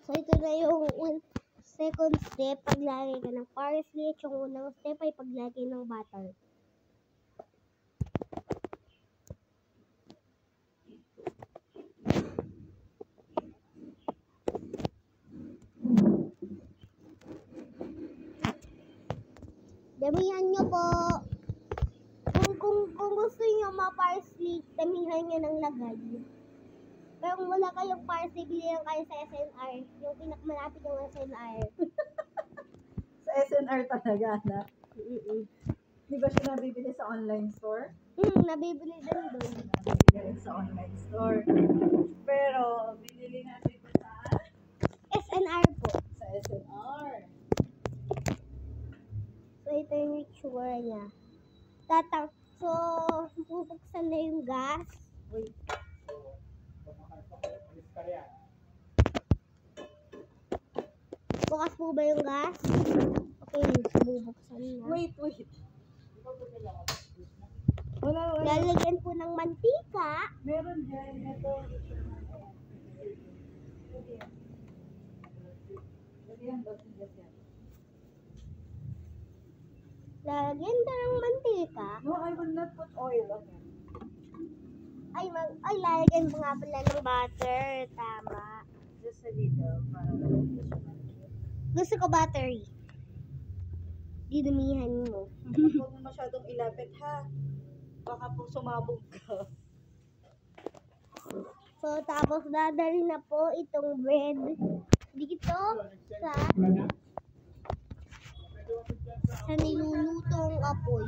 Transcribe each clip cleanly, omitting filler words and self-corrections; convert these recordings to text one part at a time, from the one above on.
So, ito na yung second step, paglagay ka ng parsley. At yung unang step ay paglagay ng butter. Damihan nyo po. Kung gusto nyo ma-parsley, damihan nyo ng lagay. Pero kung wala kayong parsley, bilihan kayo sa SNR. Yung pinakamalapit yung SNR. Sa SNR talaga, na? Di ba siya nabibili sa online store? Nabibili din doon. Nabibili rin sa online store. Pero, binili natin ito sa SNR po. Sa SNR. So, ito yung itsura niya. So, bubuksan na yung gas. Wait. Bukas po ba yung gas? Okay, bubuksan na. Wait. Wala. Lalagyan po ng mantika. Meron dyan. Ito. Lalagyan ka ng mantika. No, I will not put oil on it. Ay, lalagyan mo nga pala ng butter. Tama. Just a little. Para Gusto ko battery. Dinumihan mo. huwag mo masyadong ilapit, ha? Baka po sumabog ka. So, tapos dadali na po itong bread dito sa nilulutong apoy.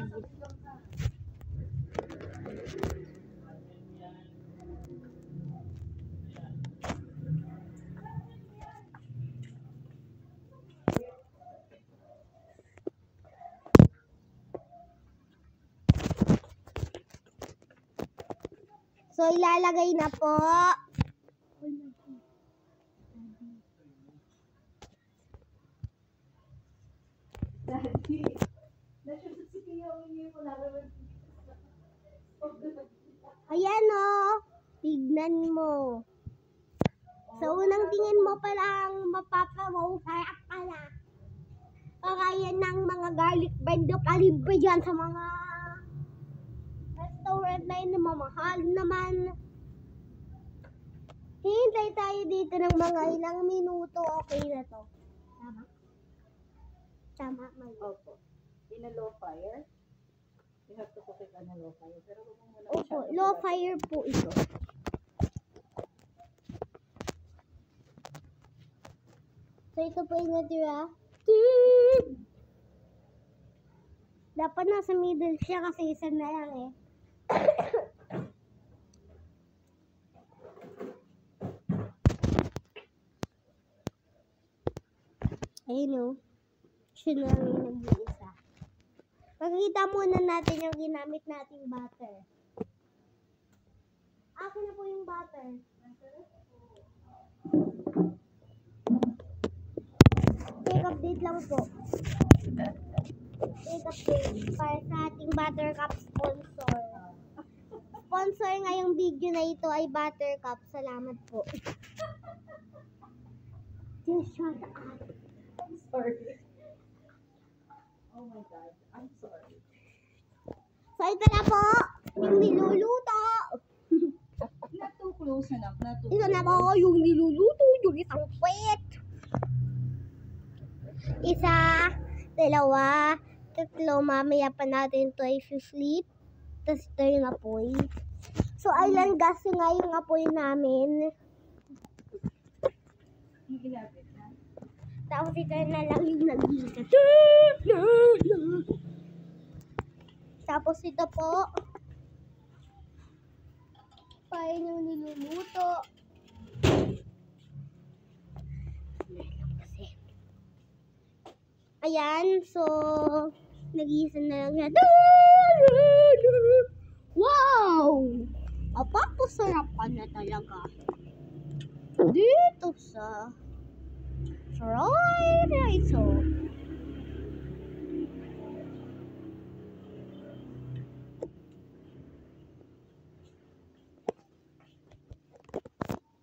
So, ilalagay na po. Daddy, nasususigaw mo na naman. Ayan o. Tignan mo. Sa unang tingin mo palang mapapawaw, sarap pala. Kagaya ng mga garlic bread na kalibre dyan sa mga restaurant na yun, mamahal naman. Hintay tayo dito ng mga ilang minuto. Okay na to. Tama? Tama, Mali. Opo. In a low fire. You have to cook it on a low fire. Pero huwag mo muna Opo, masyadong low ilapit. fire po ito. So, ito po yung natira. Dapat nasa middle siya kasi isa na lang eh. Ayun o. Siya na lang yung nag-iisa. Pagkita muna natin yung ginamit nating butter. Akin na po yung butter. Take update lang po. Take update para sa ating Buttercup sponsor. Sponsor ngayong video na ito ay Buttercup. Salamat po. Just shut up. I'm sorry. Oh my God. I'm sorry. So ito na po yung niluluto. Not too close enough. Not too Ito na close. po yung niluluto. Yung isang kwet. Isa, dalawa, tatlo. Mamaya pa natin ito ay sleep. Tapos ito yung apoy. So, island gas nga yung apoy namin. Yung ilapit na. Tapos ito na lang yung nag-iikat. Tapos ito po. Paano yung niluluto. Ayan, so, nag-iisa na lang siya. Wow! Mapapasarap ka na talaga. Dito sa fried rice.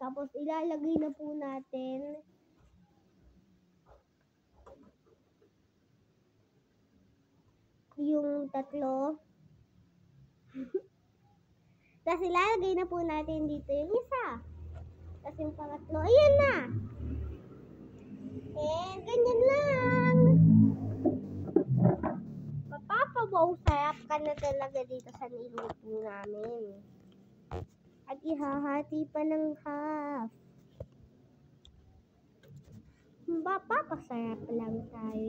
Tapos ilalagay na po natin yung tatlo. Tapos ilalagay na po natin dito yung isa. Tapos yung pangatlo, ayan na. And ganyan lang. Mapapawaw sarap ka na talaga dito sa niluto namin. At ihahati pa ng half. Mapapasarap lang tayo